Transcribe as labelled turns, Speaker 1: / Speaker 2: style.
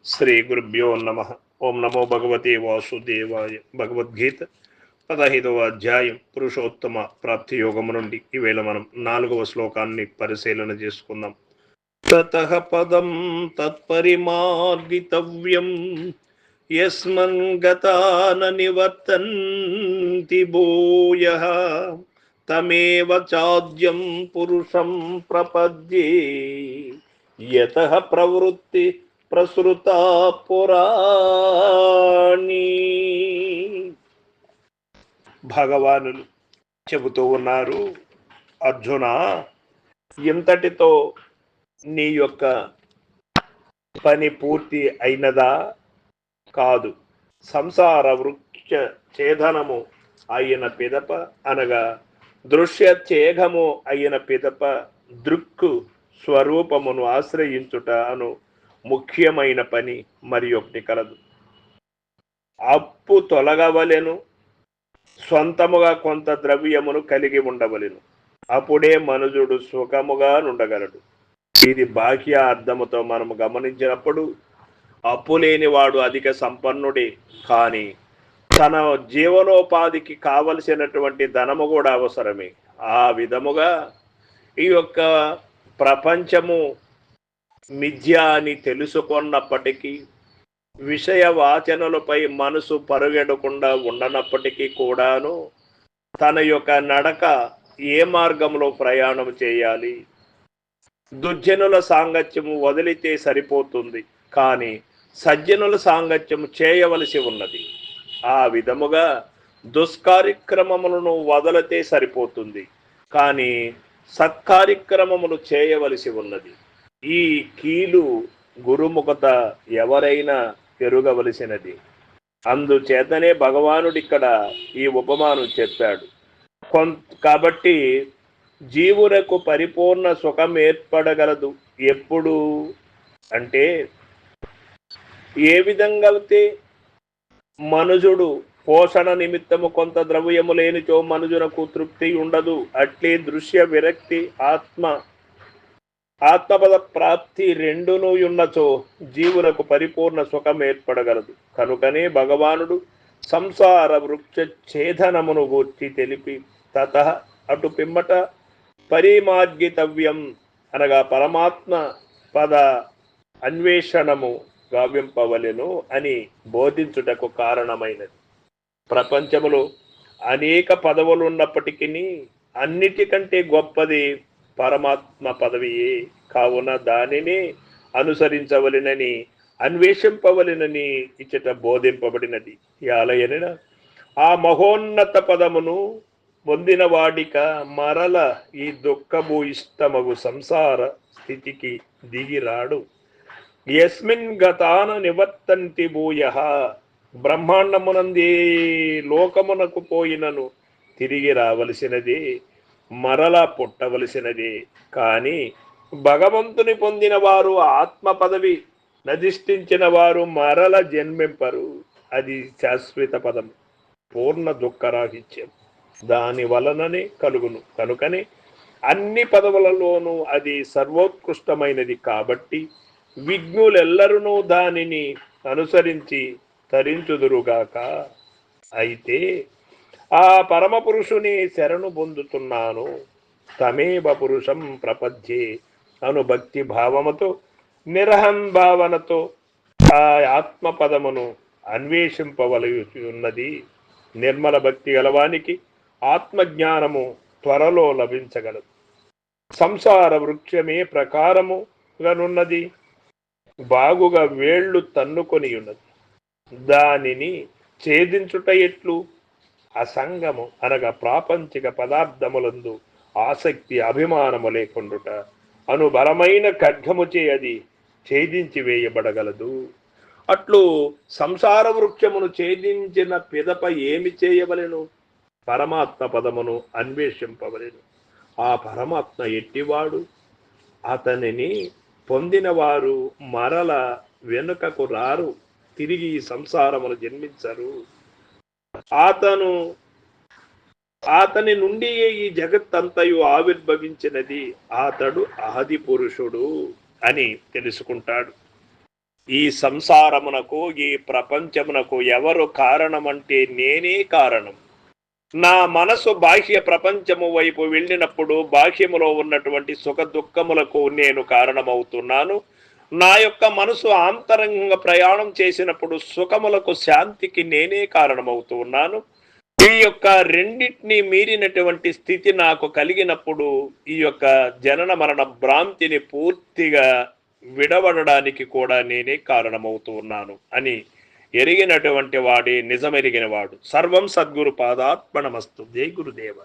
Speaker 1: శ్రీ గురుభ్యో నమ. ఓం నమో భగవతే వాసుదేవాయ. భగవద్గీత 15వ అధ్యాయం పురుషోత్తమ ప్రాప్తి యోగము నుండి ఈవేళ మనం 4వ శ్లోకాన్ని పరిశీలన చేసుకుందాం. తతః పదం తత్పరిమార్గితవ్యం యస్మన్ గతాన నివర్తంతి భూయః తమేవ చాద్యం పురుషం ప్రపద్యే యతః ప్రవృత్తి ప్రసృతా పురాణి. భగవానులు చెబుతూ ఉన్నారు, అర్జున, ఇంతటితో నీ యొక్క పని పూర్తి అయినదా? కాదు. సంసార వృక్ష ఛేదనము అయిన పిదప, అనగా దృశ్య ఛేదము అయిన పిదప దృక్కు స్వరూపమును ఆశ్రయించుట అను ముఖ్యమైన పని మరి ఒకటి కలదు. అప్పు తొలగవలెను, స్వంతముగా కొంత ద్రవ్యమును కలిగి ఉండవలెను. అప్పుడే మనుజుడు సుఖముగా ఉండగలడు. ఇది బాహ్య అర్థముతో మనము గమనించినప్పుడు అప్పు లేనివాడు అధిక సంపన్నుడే, కానీ తన జీవనోపాధికి కావలసినటువంటి ధనము కూడా అవసరమే. ఆ విధముగా ఈ యొక్క ప్రపంచము మిథ్య అని తెలుసుకున్నప్పటికీ, విషయ వాచనలపై మనసు పరుగెడకుండా ఉండనప్పటికీ కూడాను తన యొక్క నడక ఏ మార్గంలో ప్రయాణం చేయాలి? దుర్జనుల సాంగత్యము వదిలితే సరిపోతుంది, కానీ సజ్జనుల సాంగత్యము చేయవలసి ఉన్నది. ఆ విధముగా దుష్కార్యక్రమములను వదలితే సరిపోతుంది, కానీ సత్కార్యక్రమములు చేయవలసి ఉన్నది. ఈ కీలు గురుముఖత ఎవరైనా ఎరుగవలసినది. అందుచేతనే భగవానుడు ఇక్కడ ఈ ఉపమానం చెప్పాడు. కాబట్టి జీవులకు పరిపూర్ణ సుఖం ఏర్పడగలదు ఎప్పుడు అంటే, ఏ విధంగా అయితే మనుజుడు పోషణ నిమిత్తము కొంత ద్రవ్యము లేనిచో మనుజునకు తృప్తి ఉండదు, అట్లే దృశ్య విరక్తి ఆత్మపద ప్రాప్తి రెండును ఉన్నచో జీవులకు పరిపూర్ణ సుఖం ఏర్పడగలదు. కనుకనే భగవానుడు సంసార వృక్ష ఛేదనమును గూర్చి తెలిపి తతః అటు పిమ్మట పరిమార్గితవ్యం, అనగా పరమాత్మ పద అన్వేషణము గావింపవలెను అని బోధించుటకు కారణమైనది. ప్రపంచములో అనేక పదవులు ఉన్నప్పటికీ అన్నిటికంటే గొప్పది పరమాత్మ పదవియే. కావున దానిని అనుసరించవలెనని, అన్వేషింపవలెనని ఇచ్చట బోధింపబడినది. యాలయన ఆ మహోన్నత పదమును పొందిన వాడిక మరల ఈ దుఃఖభూయిష్టమగు సంసార స్థితికి దిగిరాడు. యస్మిన్ గతాన నివర్తంతి భూయః, బ్రహ్మాండమునందే లోకమునకు పోయినను తిరిగి రావలసినదే, మరలా పుట్టవలసినదే. కానీ భగవంతుని పొందిన వారు, ఆత్మ పదవి నధిష్ఠించిన వారు మరల జన్మింపరు. అది శాశ్వత పదం, పూర్ణ దుఃఖరాహిత్యం దాని వలననే కలుగును. కనుకనే అన్ని పదవులలోనూ అది సర్వోత్కృష్టమైనది. కాబట్టి విజ్ఞులెల్లరూ దానిని అనుసరించి తరించుదురుగాక. అయితే ఆ పరమ పురుషుని శరణు పొందుతున్నాను, తమేవ పురుషం ప్రపద్యే అను భక్తి భావముతో, నిరహం భావనతో ఆ ఆత్మపదమును అన్వేషింపవలసి ఉన్నది. నిర్మల భక్తి గలవానికి ఆత్మజ్ఞానము త్వరలో లభించగలదు. సంసార వృక్షమే ప్రకారముగానున్నది, బాగుగా వేళ్లు తన్నుకొని ఉన్నది. దానిని ఛేదించుట ఎట్లు? అసంగము, అనగా ప్రాపంచిక పదార్థములందు ఆసక్తి అభిమానము లేకుండుట అను బలమైన ఖడ్గముచే అది ఛేదించి వేయబడగలదు. అట్లు సంసార వృక్షమును ఛేదించిన పిదప ఏమి చేయవలెను? పరమాత్మ పదమును అన్వేషింపవలెను. ఆ పరమాత్మ ఎట్టివాడు? అతనిని పొందిన వారు మరల వెనుకకు రారు, తిరిగి సంసారమును జన్మించరు. అతని నుండి ఈ జగత్తంతయు ఆవిర్భవించినది. అతడు ఆది పురుషుడు అని తెలుసుకుంటాడు. ఈ సంసారమునకు, ఈ ప్రపంచమునకు ఎవరు కారణమంటే నేనే కారణం. నా మనసు బాహ్య ప్రపంచము వైపు వెళ్ళినప్పుడు బాహ్యములో ఉన్నటువంటి సుఖ దుఃఖములకు నేను కారణమవుతున్నాను. నా యొక్క మనసు ఆంతరంగంగా ప్రయాణం చేసినప్పుడు సుఖములకు, శాంతికి నేనే కారణమవుతూ ఉన్నాను. ఈ యొక్క రెండింటిని మీరినటువంటి స్థితి నాకు కలిగినప్పుడు ఈ యొక్క జనన మరణ భ్రాంతిని పూర్తిగా విడవడడానికి కూడా నేనే కారణమవుతూ ఉన్నాను అని ఎరిగినటువంటి వాడే నిజమెరిగిన వాడు. సర్వం సద్గురు పాదార్పణమస్తు. జై గురుదేవ.